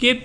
KP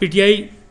PTI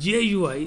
JUI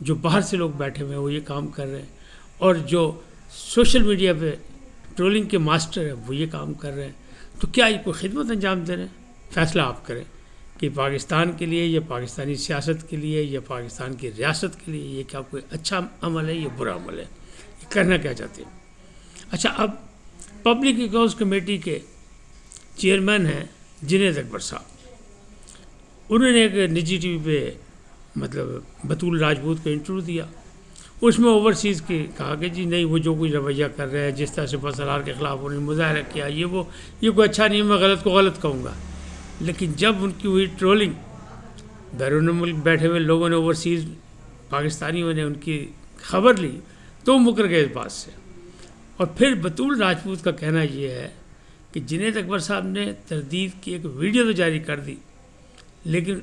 جو باہر سے لوگ بیٹھے ہوئے ہیں وہ یہ کام کر رہے ہیں، اور جو سوشل میڈیا پہ ٹرولنگ کے ماسٹر ہیں وہ یہ کام کر رہے ہیں، تو کیا یہ کوئی خدمت انجام دے رہے ہیں؟ فیصلہ آپ کریں کہ پاکستان کے لیے یا پاکستانی سیاست کے لیے یا پاکستان کی ریاست کے لیے یہ کیا کوئی اچھا عمل ہے یا برا عمل ہے، یہ کرنا کیا چاہتے ہیں؟ اچھا، اب پبلک اکاؤنٹس کمیٹی کے چیئرمین ہیں جنید اکبر صاحب، انہوں نے ایک نجی ٹی وی پہ مطلب بطول راجپوت کو انٹرویو دیا، اس میں اوورسیز کے کہا کہ جی نہیں، وہ جو کچھ رویہ کر رہے ہیں، جس طرح سے پسرار کے خلاف انہوں نے مظاہرہ کیا، یہ کوئی اچھا نہیں ہے، میں غلط کو غلط کہوں گا۔ لیکن جب ان کی ہوئی ٹرولنگ، بیرون ملک بیٹھے ہوئے لوگوں نے، اوورسیز پاکستانیوں نے ان کی خبر لی تو مکر گئے اس بات سے۔ اور پھر بطول راجپوت کا کہنا یہ ہے کہ جنید اکبر صاحب نے تردید کی ایک ویڈیو تو جاری کر دی، لیکن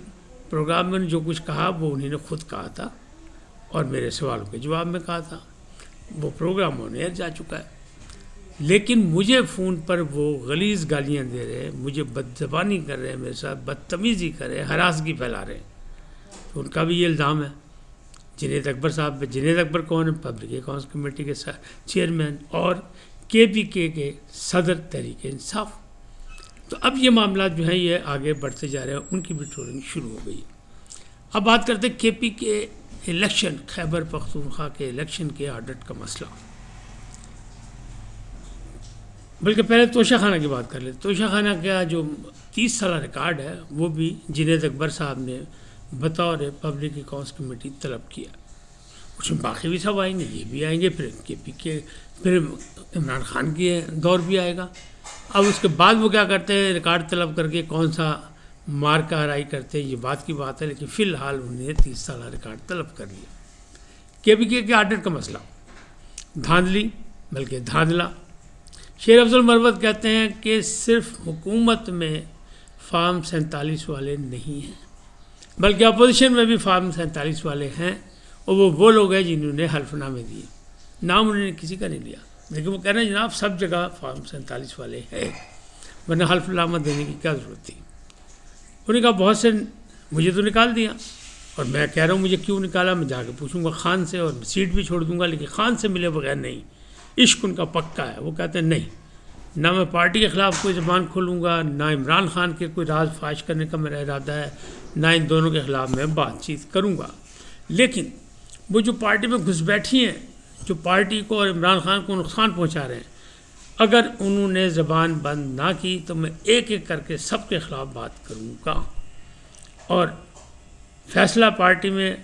پروگرام میں جو کچھ کہا وہ انہوں نے خود کہا تھا اور میرے سوالوں کے جواب میں کہا تھا، وہ پروگرام آن ایئر جا چکا ہے۔ لیکن مجھے فون پر وہ غلیظ گالیاں دے رہے ہیں، مجھے بدزبانی کر رہے ہیں، میرے ساتھ بدتمیزی کر رہے ہیں، ہراسگی پھیلا رہے ہیں، تو ان کا بھی یہ الزام ہے جنید اکبر صاحب پہ۔ جنید اکبر کون ہے؟ پبلک اکاؤنٹس کمیٹی کے چیئرمین اور KPK کے صدر تحریک انصاف۔ تو اب یہ معاملات جو ہیں یہ آگے بڑھتے جا رہے ہیں، ان کی بھی ٹرولنگ شروع ہو گئی۔ اب بات کرتے ہیں KPK الیکشن، خیبر پختونخوا کے الیکشن کے آڈٹ کا مسئلہ، بلکہ پہلے توشہ خانہ کی بات کر لیں۔ توشہ خانہ کا جو 30 سالہ ریکارڈ ہے وہ بھی جنید اکبر صاحب نے بطور پبلک اکاؤنٹس کمیٹی طلب کیا، اس میں باقی بھی سب آئیں گے، یہ بھی آئیں گے، پھر KPK، پھر عمران خان کی دور بھی آئے گا۔ اب اس کے بعد وہ کیا کرتے ہیں، ریکارڈ طلب کر کے کون سا مارکہ ہرائی کرتے ہیں، یہ بات کی بات ہے، لیکن فی الحال انہوں نے 30 سالہ ریکارڈ طلب کر لیا۔ KPK کے آڈٹ کا مسئلہ دھاندلی، بلکہ دھاندلا۔ شیر افضل مروت کہتے ہیں کہ صرف حکومت میں فارم 47 والے نہیں ہیں، بلکہ اپوزیشن میں بھی فارم 47 والے ہیں، اور وہ لوگ ہیں جنہوں نے حلف نامے دیے، نام انہوں نے کسی کا نہیں لیا، لیکن وہ کہہ رہے ہیں جناب سب جگہ فارم 47 والے ہیں، ورنہ حلف نامہ دینے کی کیا ضرورت تھی۔ انہوں نے کہا بہت سے مجھے تو نکال دیا، اور میں کہہ رہا ہوں مجھے کیوں نکالا، میں جا کے پوچھوں گا خان سے، اور سیٹ بھی چھوڑ دوں گا، لیکن خان سے ملے بغیر نہیں۔ عشق ان کا پکا ہے، وہ کہتے ہیں نہیں، نہ میں پارٹی کے خلاف کوئی زبان کھولوں گا، نہ عمران خان کے کوئی راز فاش کرنے کا میرا ارادہ ہے، نہ ان دونوں کے خلاف میں بات چیت کروں گا۔ لیکن وہ جو پارٹی میں گھس بیٹھی ہیں، جو پارٹی کو اور عمران خان کو نقصان پہنچا رہے ہیں، اگر انہوں نے زبان بند نہ کی تو میں ایک ایک کر کے سب کے خلاف بات کروں گا، اور فیصلہ پارٹی میں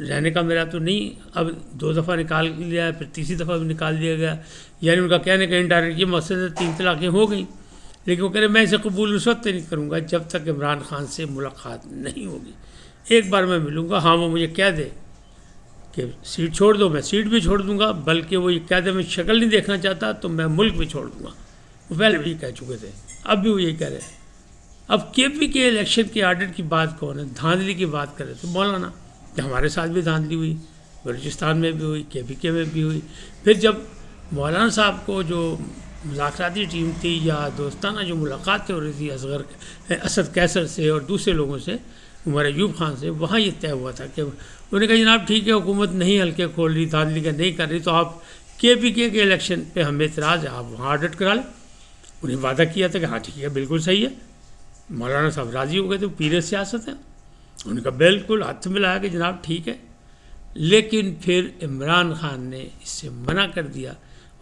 رہنے کا میرا تو نہیں، اب 2 دفعہ نکال لیا ہے، پھر تیسری دفعہ بھی نکال دیا گیا، یعنی ان کا کہنے کا انڈائریکٹ یہ مقصد ہے 3 طلاقیں ہو گئیں، لیکن وہ کہہ رہے میں اسے قبول اس وقت نہیں کروں گا جب تک عمران خان سے ملاقات نہیں ہوگی، ایک بار میں ملوں گا، ہاں وہ مجھے کہہ دے کہ سیٹ چھوڑ دو، میں سیٹ بھی چھوڑ دوں گا، بلکہ وہ یہ کہہ دے میں شکل نہیں دیکھنا چاہتا تو میں ملک بھی چھوڑ دوں گا، وہ پہلے بھی کہہ چکے تھے، اب بھی وہ یہی کہہ رہے ہیں۔ اب KPK الیکشن کے آڈٹ کی بات کون ہے، دھاندلی کی بات کرے تو مولانا، ہمارے ساتھ بھی دھاندلی ہوئی، بلوچستان میں بھی ہوئی، KPK میں بھی ہوئی، پھر جب مولانا صاحب کو جو مذاکراتی ٹیم تھی یا دوستانہ جو ملاقاتیں ہو رہی تھی اسد کیسر سے اور دوسرے لوگوں سے، عمر ایوب خان سے، وہاں یہ طے ہوا تھا کہ انہوں نے کہا جناب ٹھیک ہے حکومت نہیں حلقے کھول رہی، دھاندلی کا نہیں کر رہی، تو آپ KPK کے الیکشن پہ ہمیں اعتراض ہے، آپ وہاں آڈٹ کرا لیں۔ انہیں وعدہ کیا تھا کہ ہاں ٹھیک ہے بالکل صحیح ہے، مولانا صاحب راضی ہو گئے تھے، پیر سیاست ہے، ان کا بالکل ہاتھ ملایا کہ جناب ٹھیک ہے، لیکن پھر عمران خان نے اس سے منع کر دیا۔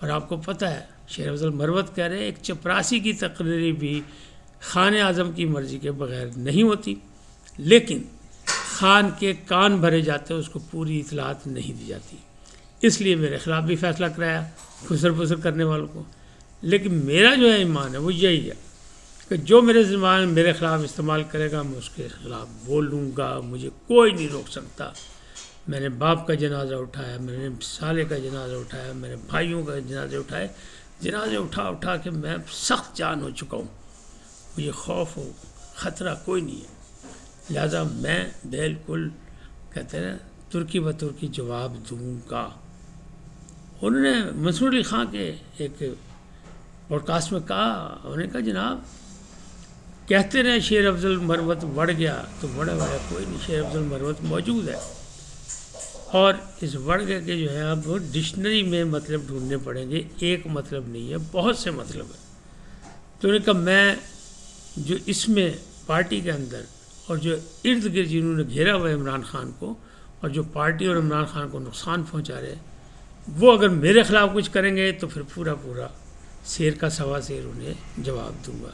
اور آپ کو پتہ ہے شیر افضل مروت کہہ رہے ہیں ایک چپراسی کی تقرری بھی خان اعظم کی مرضی کے بغیر نہیں ہوتی، لیکن خان کے کان بھرے جاتے ہیں، اس کو پوری اطلاعات نہیں دی جاتی، اس لیے میرے خلاف بھی فیصلہ کرایا خسر پسر کرنے والوں کو۔ لیکن میرا جو ہے ایمان ہے وہ یہی ہے کہ جو میرے زبان میرے خلاف استعمال کرے گا میں اس کے خلاف بولوں گا، مجھے کوئی نہیں روک سکتا۔ میں نے باپ کا جنازہ اٹھایا، میں نے سالے کا جنازہ اٹھایا، میں نے بھائیوں کا جنازے اٹھا کے میں سخت جان ہو چکا ہوں، مجھے خوف ہو خطرہ کوئی نہیں ہے، لہذا میں بالکل کہتے ہیں ترکی بترکی جواب دوں گا۔ انہوں نے منصور علی خان کے ایک پوڈ کاسٹ میں کہا، انہوں نے کہا جناب کہتے رہے شیر افضل مروت بڑھ گیا، تو بڑا کوئی نہیں، شیر افضل مروت موجود ہے۔ اور اس ورگ کے جو ہے اب ڈکشنری میں مطلب ڈھونڈنے پڑیں گے، ایک مطلب نہیں ہے، بہت سے مطلب ہیں۔ تو انہوں نے کہا میں جو اس میں پارٹی کے اندر اور جو ارد گرد جنہوں نے گھیرا ہوا ہے عمران خان کو، اور جو پارٹی اور عمران خان کو نقصان پہنچا رہے، وہ اگر میرے خلاف کچھ کریں گے تو پھر پورا شیر کا سوا شیر انہیں جواب دوں گا۔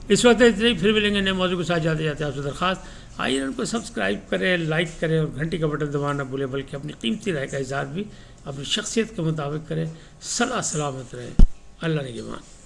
اس وقت اتنے ہی، پھر ملیں گے نئے موضوع کے ساتھ۔ جاتے جاتے آپ سے درخواست، آئیے ان کو سبسکرائب کریں، لائک کریں اور گھنٹی کا بٹن دبانا نہ بھولیں، بلکہ اپنی قیمتی رائے کا اظہار بھی اپنی شخصیت کے مطابق کریں۔ صلاح سلامت رہیں، اللہ نگہبان۔